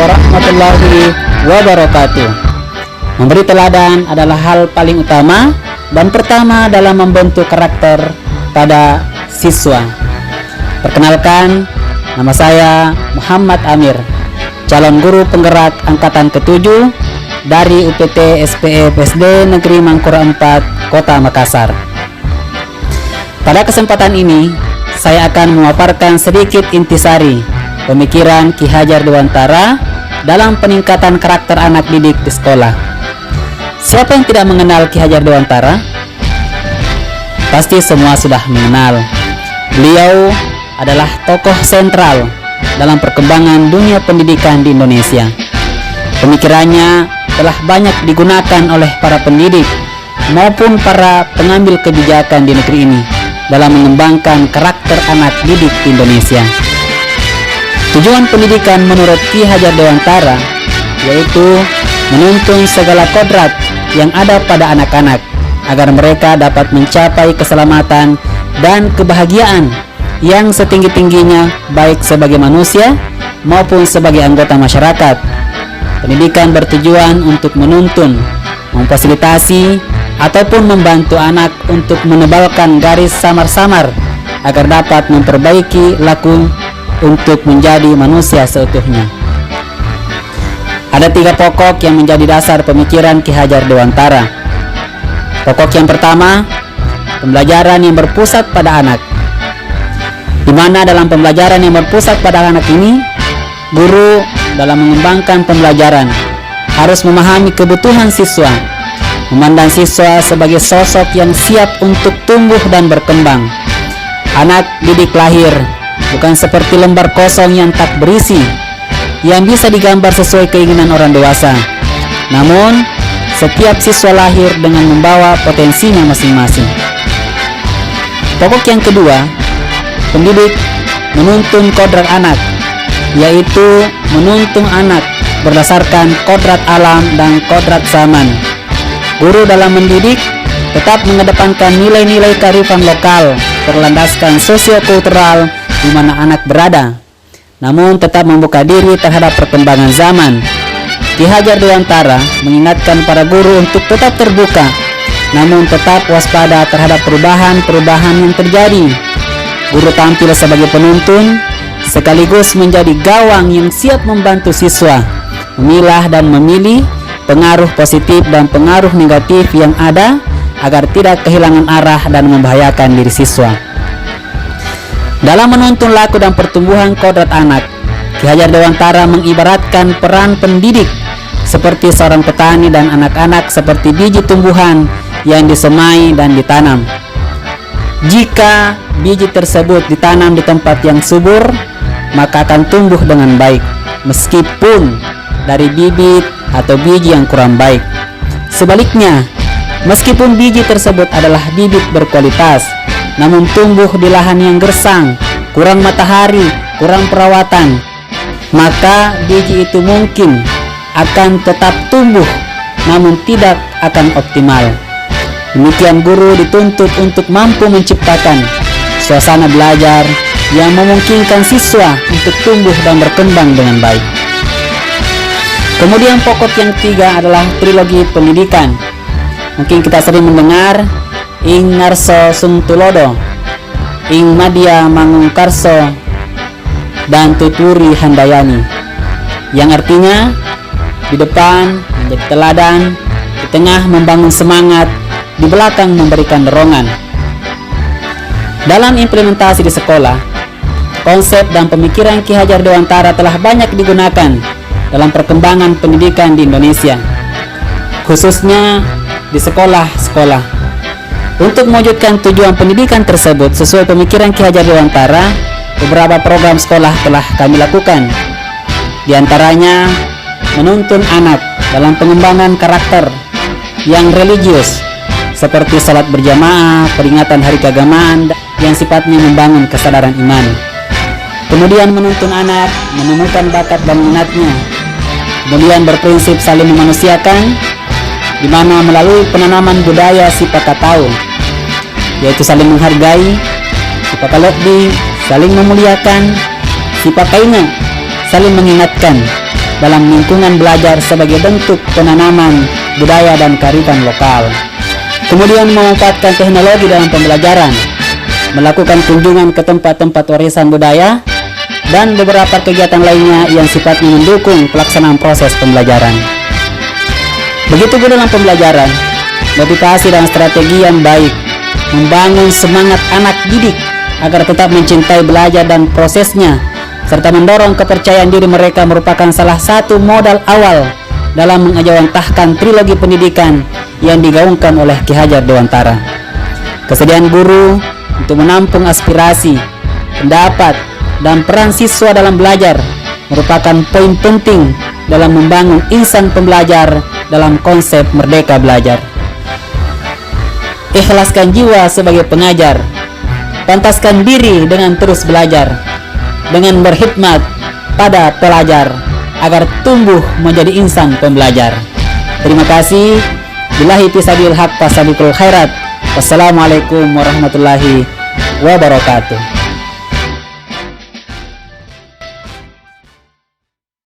warahmatullahi wabarakatuh. Memberi teladan adalah hal paling utama dan pertama dalam membentuk karakter pada siswa. Perkenalkan, nama saya Muhammad Amir, calon guru penggerak angkatan ke-7 dari UPT SPE PSD Negeri Mangkurat 4, Kota Makassar. Pada kesempatan ini, saya akan memaparkan sedikit intisari pemikiran Ki Hajar Dewantara dalam peningkatan karakter anak didik di sekolah. Siapa yang tidak mengenal Ki Hajar Dewantara? Pasti semua sudah mengenal. Beliau adalah tokoh sentral dalam perkembangan dunia pendidikan di Indonesia. Pemikirannya telah banyak digunakan oleh para pendidik maupun para pengambil kebijakan di negeri ini dalam mengembangkan karakter anak didik di Indonesia. Tujuan pendidikan menurut Ki Hajar Dewantara yaitu menuntun segala kodrat yang ada pada anak-anak agar mereka dapat mencapai keselamatan dan kebahagiaan yang setinggi-tingginya baik sebagai manusia maupun sebagai anggota masyarakat. Pendidikan bertujuan untuk menuntun, memfasilitasi, ataupun membantu anak untuk menebalkan garis samar-samar agar dapat memperbaiki laku untuk menjadi manusia seutuhnya. Ada 3 pokok yang menjadi dasar pemikiran Ki Hajar Dewantara. Pokok yang pertama, pembelajaran yang berpusat pada anak, di mana dalam pembelajaran yang berpusat pada anak ini, guru dalam mengembangkan pembelajaran harus memahami kebutuhan siswa, memandang siswa sebagai sosok yang siap untuk tumbuh dan berkembang. Anak didik lahir bukan seperti lembar kosong yang tak berisi, yang bisa digambar sesuai keinginan orang dewasa. Namun, setiap siswa lahir dengan membawa potensinya masing-masing. Pokok yang kedua, pendidik menuntun kodrat anak, yaitu menuntun anak berdasarkan kodrat alam dan kodrat zaman. Guru dalam mendidik tetap mengedepankan nilai-nilai kearifan lokal berlandaskan sosiokultural di mana anak berada, namun tetap membuka diri terhadap perkembangan zaman. Ki Hajar Dewantara mengingatkan para guru untuk tetap terbuka, namun tetap waspada terhadap perubahan-perubahan yang terjadi. Guru tampil sebagai penuntun, sekaligus menjadi gawang yang siap membantu siswa memilah dan memilih pengaruh positif dan pengaruh negatif yang ada agar tidak kehilangan arah dan membahayakan diri siswa. Dalam menuntun laku dan pertumbuhan kodrat anak, Ki Hajar Dewantara mengibaratkan peran pendidik seperti seorang petani dan anak-anak seperti biji tumbuhan yang disemai dan ditanam. Jika biji tersebut ditanam di tempat yang subur, maka akan tumbuh dengan baik, meskipun dari bibit atau biji yang kurang baik. Sebaliknya, meskipun biji tersebut adalah bibit berkualitas, namun tumbuh di lahan yang gersang, kurang matahari, kurang perawatan, maka biji itu mungkin akan tetap tumbuh, namun tidak akan optimal. Demikian guru dituntut untuk mampu menciptakan suasana belajar yang memungkinkan siswa untuk tumbuh dan berkembang dengan baik. Kemudian pokok yang ketiga adalah trilogi pendidikan. Mungkin kita sering mendengar Ing Ngarso Sungtulodo, Ing Madya Mangungkarso, dan Tuturi Handayani, yang artinya di depan menjadi teladan, di tengah membangun semangat, di belakang memberikan dorongan. Dalam implementasi di sekolah, konsep dan pemikiran Ki Hajar Dewantara telah banyak digunakan dalam perkembangan pendidikan di Indonesia, khususnya di sekolah-sekolah. Untuk mewujudkan tujuan pendidikan tersebut sesuai pemikiran Ki Hajar Dewantara, beberapa program sekolah telah kami lakukan. Di antaranya, menuntun anak dalam pengembangan karakter yang religius, seperti salat berjamaah, peringatan hari keagamaan yang sifatnya membangun kesadaran iman. Kemudian menuntun anak menemukan bakat dan minatnya. Kemudian berprinsip saling memanusiakan, di mana melalui penanaman budaya sipakatau, yaitu saling menghargai, sipakalokdi, saling memuliakan, sipakaina, saling mengingatkan, dalam lingkungan belajar sebagai bentuk penanaman budaya dan kearifan lokal. Kemudian memanfaatkan teknologi dalam pembelajaran, melakukan kunjungan ke tempat-tempat warisan budaya, dan beberapa kegiatan lainnya yang sifatnya mendukung pelaksanaan proses pembelajaran. Begitu pun dalam pembelajaran, motivasi dan strategi yang baik membangun semangat anak didik agar tetap mencintai belajar dan prosesnya, serta mendorong kepercayaan diri mereka merupakan salah satu modal awal dalam mengejawantahkan trilogi pendidikan yang digaungkan oleh Ki Hajar Dewantara. Kesediaan guru untuk menampung aspirasi, pendapat, dan peran siswa dalam belajar merupakan poin penting dalam membangun insan pembelajar dalam konsep merdeka belajar. Ikhlaskan jiwa sebagai pengajar, pantaskan diri dengan terus belajar, dengan berkhidmat pada pelajar agar tumbuh menjadi insan pembelajar. Terima kasih. Billahi fisabilil haq fasabiqul khairat. Wassalamualaikum warahmatullahi wabarakatuh.